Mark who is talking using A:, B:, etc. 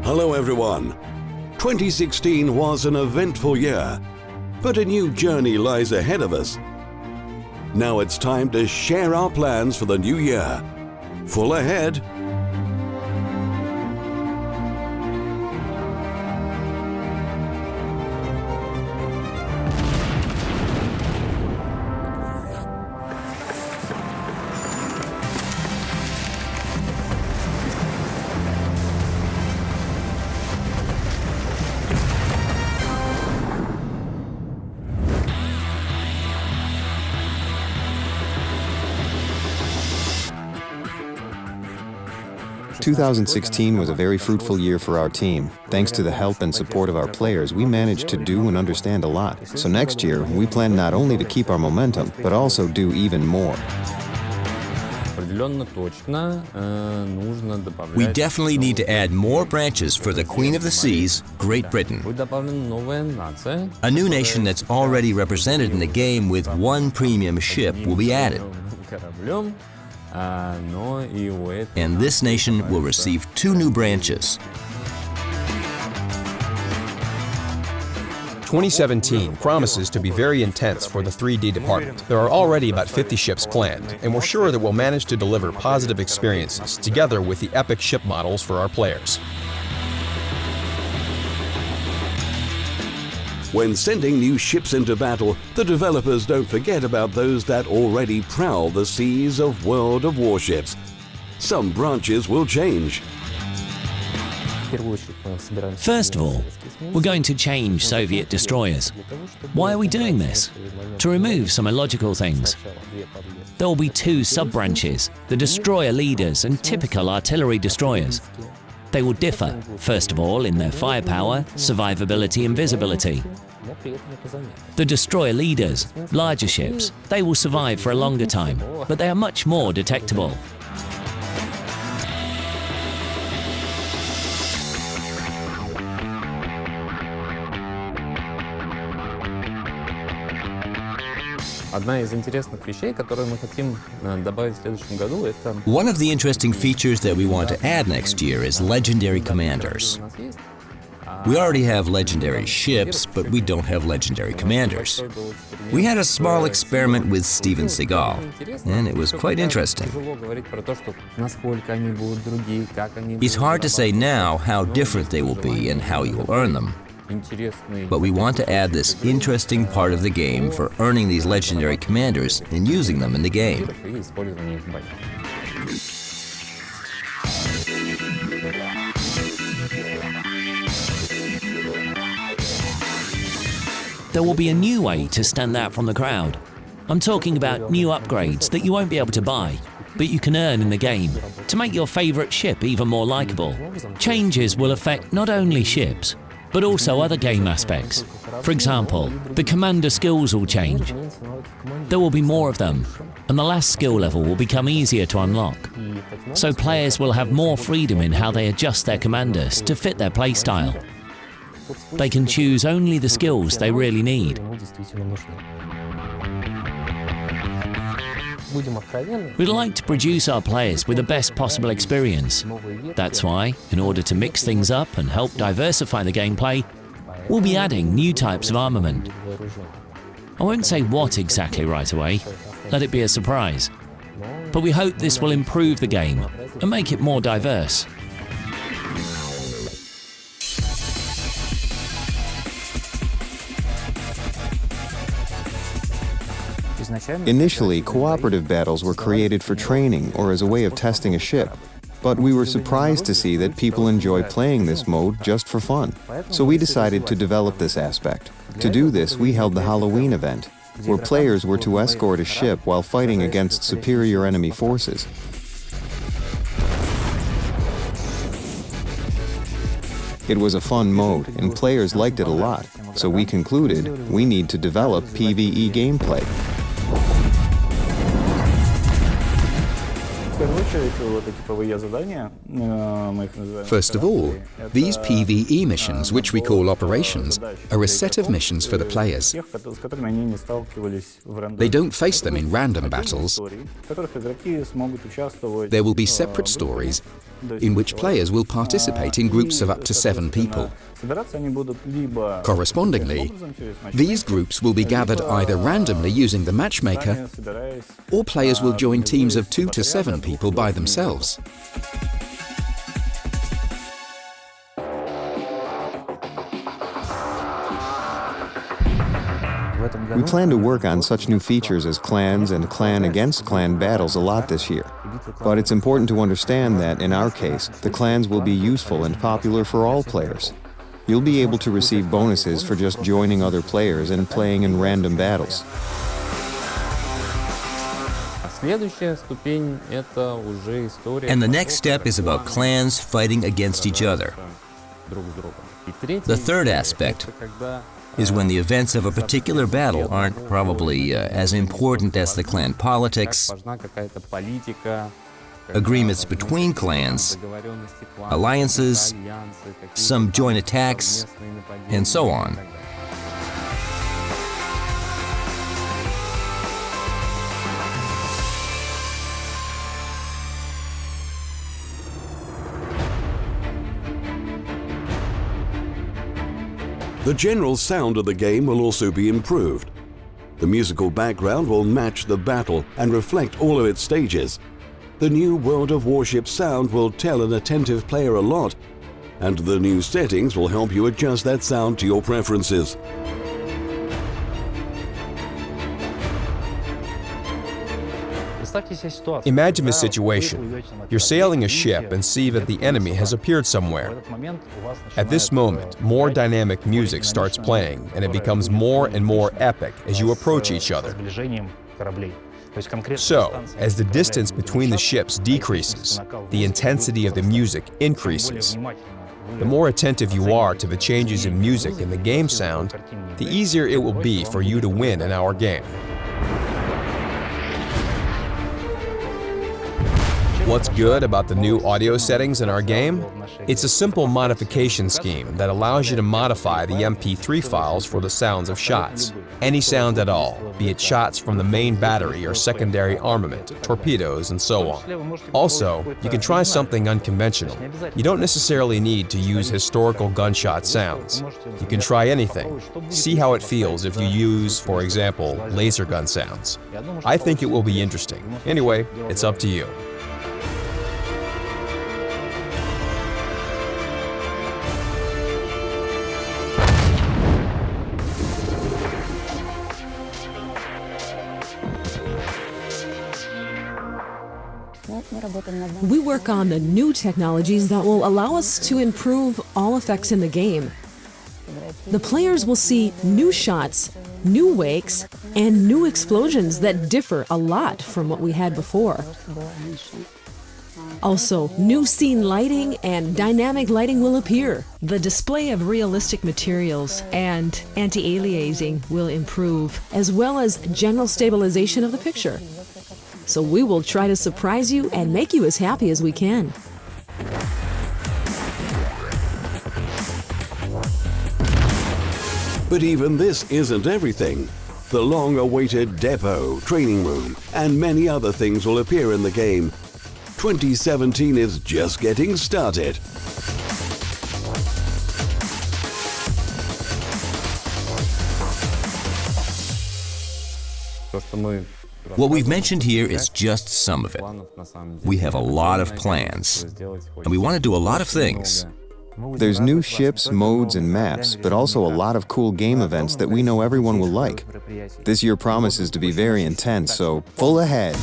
A: Hello everyone. 2016 was an eventful year, but a new journey lies ahead of us. Now it's time to share our plans for the new year. Full ahead.
B: Two 2016 was a very fruitful year for our team. Thanks to the help and support of our players, we managed to do and understand a lot. So next year, we plan not only to keep our momentum, but also do even more.
C: We definitely need to add more branches for the Queen of the Seas, Great Britain. A new nation that's already represented in the game with one premium ship will be added. And this nation will receive 2 new branches.
D: 2017 promises to be very intense for the 3D department. There are already about 50 ships planned, and we're sure that we'll manage to deliver positive experiences together with the epic ship models for our players.
A: When sending new ships into battle, the developers don't forget about those that already prowl the seas of World of Warships. Some branches will change.
E: First of all, we're going to change Soviet destroyers. Why are we doing this? To remove some illogical things. There will be 2 sub-branches, the destroyer leaders and typical artillery destroyers. They will differ, first of all, in their firepower, survivability and visibility. The destroyer leaders, larger ships, they will survive for a longer time, but they are much more detectable.
C: One of the interesting features that we want to add next year is legendary commanders. We already have legendary ships, but we don't have legendary commanders. We had a small experiment with Steven Seagal, and it was quite interesting. It's hard to say now how different they will be and how you will earn them. But we want to add this interesting part of the game for earning these legendary commanders and using them in the game.
E: There will be a new way to stand out from the crowd. I'm talking about new upgrades that you won't be able to buy, but you can earn in the game, to make your favorite ship even more likable. Changes will affect not only ships, but also other game aspects. For example, the commander skills will change. There will be more of them, and the last skill level will become easier to unlock. So players will have more freedom in how they adjust their commanders to fit their playstyle. They can choose only the skills they really need. We'd like to produce our players with the best possible experience. That's why, in order to mix things up and help diversify the gameplay, we'll be adding new types of armament. I won't say what exactly right away, let it be a surprise. But we hope this will improve the game and make it more diverse.
B: Initially, cooperative battles were created for training or as a way of testing a ship. But we were surprised to see that people enjoy playing this mode just for fun. So we decided to develop this aspect. To do this, we held the Halloween event, where players were to escort a ship while fighting against superior enemy forces. It was a fun mode, and players liked it a lot. So we concluded we need to develop PvE gameplay.
F: First of all, these PvE missions, which we call operations, are a set of missions for the players. They don't face them in random battles. There will be separate stories in which players will participate in groups of up to 7 people. Correspondingly, these groups will be gathered either randomly using the matchmaker, or players will join teams of 2 to 7 people by themselves.
B: We plan to work on such new features as clans and clan-against-clan battles a lot this year. But it's important to understand that, in our case, the clans will be useful and popular for all players. You'll be able to receive bonuses for just joining other players and playing in random battles.
C: And the next step is about clans fighting against each other. The third aspect is when the events of a particular battle aren't probably as important as the clan politics, agreements between clans, alliances, some joint attacks, and so on.
A: The general sound of the game will also be improved. The musical background will match the battle and reflect all of its stages. The new World of Warships sound will tell an attentive player a lot, and the new settings will help you adjust that sound to your preferences.
D: Imagine this situation. You're sailing a ship and see that the enemy has appeared somewhere. At this moment, more dynamic music starts playing, and it becomes more and more epic as you approach each other. So, as the distance between the ships decreases, the intensity of the music increases. The more attentive you are to the changes in music and the game sound, the easier it will be for you to win in our game. What's good about the new audio settings in our game? It's a simple modification scheme that allows you to modify the MP3 files for the sounds of shots. Any sound at all, be it shots from the main battery or secondary armament, torpedoes, and so on. Also, you can try something unconventional. You don't necessarily need to use historical gunshot sounds. You can try anything. See how it feels if you use, for example, laser gun sounds. I think it will be interesting. Anyway, it's up to you.
G: We work on the new technologies that will allow us to improve all effects in the game. The players will see new shots, new wakes, and new explosions that differ a lot from what we had before. Also, new scene lighting and dynamic lighting will appear. The display of realistic materials and anti-aliasing will improve, as well as general stabilization of the picture. So we will try to surprise you and make you as happy as we can.
A: But even this isn't everything. The long-awaited depot, training room, and many other things will appear in the game. 2017 is just getting started.
C: What we've mentioned here is just some of it. We have a lot of plans, and we want to do a lot of things.
B: There's new ships, modes, and maps, but also a lot of cool game events that we know everyone will like. This year promises to be very intense, so full ahead.